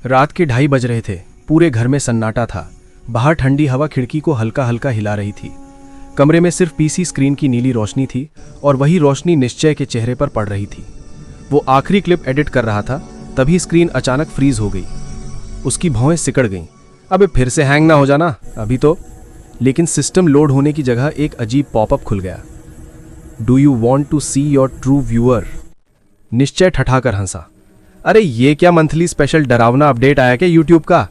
रात के 2:30 बज रहे थे। पूरे घर में सन्नाटा था। बाहर ठंडी हवा खिड़की को हल्का हल्का हिला रही थी। कमरे में सिर्फ पीसी स्क्रीन की नीली रोशनी थी और वही रोशनी निश्चय के चेहरे पर पड़ रही थी। वो आखिरी क्लिप एडिट कर रहा था, तभी स्क्रीन अचानक फ्रीज हो गई। उसकी भौंहें सिकड़ गईं। अबे फिर से हैंग ना हो जाना अभी तो। लेकिन सिस्टम लोड होने की जगह एक अजीब पॉपअप खुल गया। Do you want to see your true viewer? निश्चय ठठाकर हंसा। अरे ये क्या मंथली स्पेशल डरावना अपडेट आया क्या यूट्यूब का?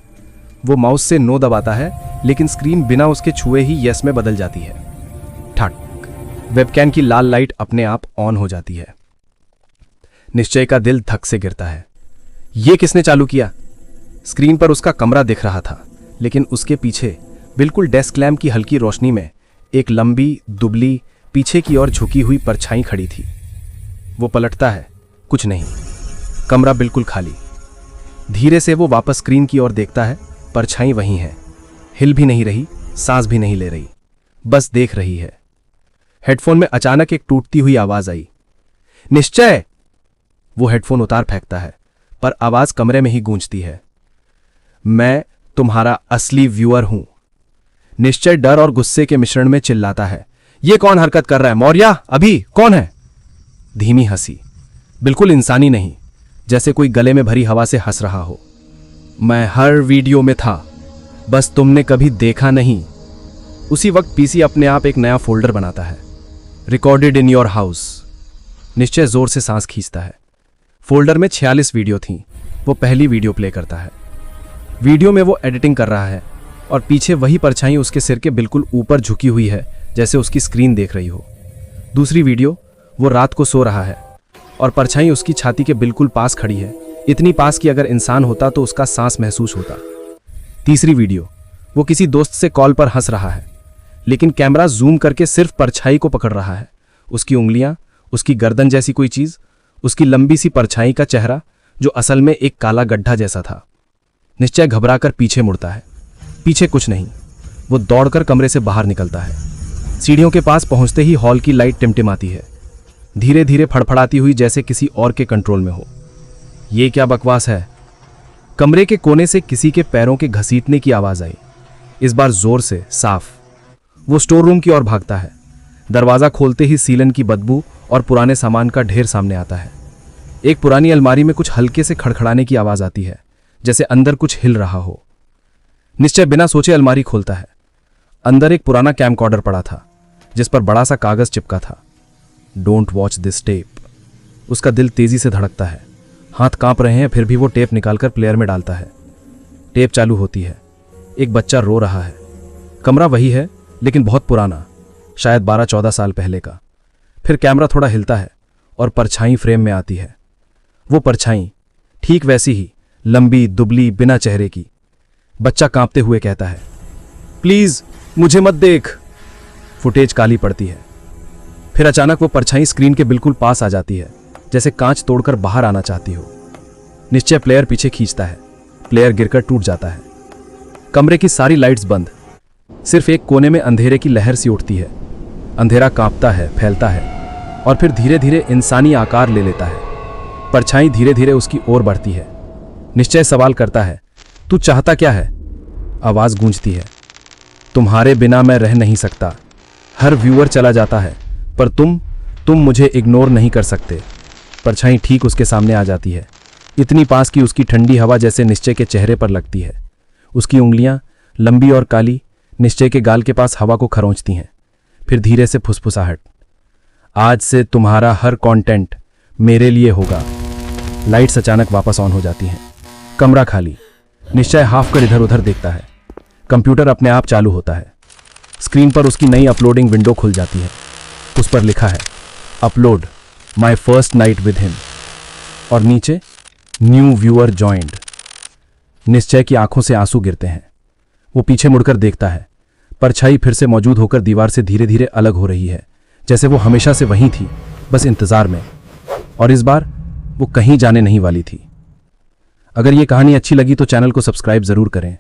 वो माउस से नो दबाता है, लेकिन स्क्रीन बिना उसके छुए ही यस में बदल जाती है। ठक, वेबकैम की लाल लाइट अपने आप ऑन हो जाती है। निश्चय का दिल धक से गिरता है। ये किसने चालू किया? स्क्रीन पर उसका कमरा दिख रहा था, लेकिन उसके पीछे बिल्कुल डेस्क लैम्प की हल्की रोशनी में एक लंबी दुबली पीछे की ओर झुकी हुई परछाई खड़ी थी। वो पलटता है, कुछ नहीं, कमरा बिल्कुल खाली। धीरे से वो वापस स्क्रीन की ओर देखता है। परछाई वहीं है, हिल भी नहीं रही, सांस भी नहीं ले रही, बस देख रही है। हेडफोन में अचानक एक टूटती हुई आवाज आई, निश्चय! वो हेडफोन उतार फेंकता है, पर आवाज कमरे में ही गूंजती है। मैं तुम्हारा असली व्यूअर हूं। निश्चय डर और गुस्से के मिश्रण में चिल्लाता है, ये कौन हरकत कर रहा है मौर्या? अभी कौन है? धीमी हंसी, बिल्कुल इंसानी नहीं, जैसे कोई गले में भरी हवा से हंस रहा हो। मैं हर वीडियो में था, बस तुमने कभी देखा नहीं। उसी वक्त पीसी अपने आप एक नया फोल्डर बनाता है, रिकॉर्डेड इन योर हाउस। निश्चय जोर से सांस खींचता है। फोल्डर में 46 वीडियो थीं। वो पहली वीडियो प्ले करता है। वीडियो में वो एडिटिंग कर रहा है और पीछे वही परछाई उसके सिर के बिल्कुल ऊपर झुकी हुई है, जैसे उसकी स्क्रीन देख रही हो। दूसरी वीडियो, वो रात को सो रहा है और परछाई उसकी छाती के बिल्कुल पास खड़ी है, इतनी पास कि अगर इंसान होता तो उसका सांस महसूस होता। तीसरी वीडियो, वो किसी दोस्त से कॉल पर हंस रहा है, लेकिन कैमरा जूम करके सिर्फ परछाई को पकड़ रहा है। उसकी उंगलियां, उसकी गर्दन जैसी कोई चीज, उसकी लंबी सी परछाई का चेहरा जो असल में एक काला गड्ढा जैसा था। निश्चय घबराकर पीछे मुड़ता है। पीछे कुछ नहीं। वो दौड़कर कमरे से बाहर निकलता है। सीढ़ियों के पास पहुंचते ही हॉल की लाइट टिमटिमाती है, धीरे धीरे फड़फड़ाती हुई, जैसे किसी और के कंट्रोल में हो। ये क्या बकवास है? कमरे के कोने से किसी के पैरों के घसीटने की आवाज आई, इस बार जोर से, साफ। वो स्टोर रूम की ओर भागता है। दरवाजा खोलते ही सीलन की बदबू और पुराने सामान का ढेर सामने आता है। एक पुरानी अलमारी में कुछ हल्के से खड़खड़ाने की आवाज आती है, जैसे अंदर कुछ हिल रहा हो। निश्चय बिना सोचे अलमारी खोलता है। अंदर एक पुराना कैमकॉर्डर पड़ा था, जिस पर बड़ा सा कागज चिपका था, डोंट वॉच दिस टेप। उसका दिल तेजी से धड़कता है। हाथ कांप रहे हैं, फिर भी वो टेप निकालकर प्लेयर में डालता है। टेप चालू होती है। एक बच्चा रो रहा है। कमरा वही है, लेकिन बहुत पुराना, शायद 12-14 साल पहले का। फिर कैमरा थोड़ा हिलता है और परछाई फ्रेम में आती है। वो परछाई ठीक वैसी ही, लंबी दुबली, बिना चेहरे की। बच्चा कांपते हुए कहता है, प्लीज मुझे मत देख। फुटेज काली पड़ती है। फिर अचानक वो परछाई स्क्रीन के बिल्कुल पास आ जाती है, जैसे कांच तोड़कर बाहर आना चाहती हो। निश्चय प्लेयर पीछे खींचता है। प्लेयर गिरकर टूट जाता है। कमरे की सारी लाइट्स बंद। सिर्फ एक कोने में अंधेरे की लहर सी उठती है। अंधेरा कांपता है, फैलता है और फिर धीरे धीरे इंसानी आकार ले लेता है। परछाई धीरे धीरे उसकी ओर बढ़ती है। निश्चय सवाल करता है, तू चाहता क्या है? आवाज गूंजती है, तुम्हारे बिना मैं रह नहीं सकता। हर व्यूअर चला जाता है, पर तुम मुझे इग्नोर नहीं कर सकते। परछाई ठीक उसके सामने आ जाती है, इतनी पास कि उसकी ठंडी हवा जैसे निश्चय के चेहरे पर लगती है। उसकी उंगलियां, लंबी और काली, निश्चय के गाल के पास हवा को खरोंचती हैं। फिर धीरे से फुसफुसाहट, आज से तुम्हारा हर कंटेंट मेरे लिए होगा। लाइट्स अचानक वापस ऑन हो जाती हैं। कमरा खाली। निश्चय हाफ कर इधर उधर देखता है। कंप्यूटर अपने आप चालू होता है। स्क्रीन पर उसकी नई अपलोडिंग विंडो खुल जाती है। उस पर लिखा है, upload my first night with him, और नीचे न्यू व्यूअर जॉइंड। निश्चय की आंखों से आंसू गिरते हैं। वो पीछे मुड़कर देखता है। परछाई फिर से मौजूद होकर दीवार से धीरे धीरे अलग हो रही है, जैसे वो हमेशा से वहीं थी, बस इंतजार में। और इस बार वो कहीं जाने नहीं वाली थी। अगर ये कहानी अच्छी लगी तो चैनल को सब्सक्राइब जरूर करें।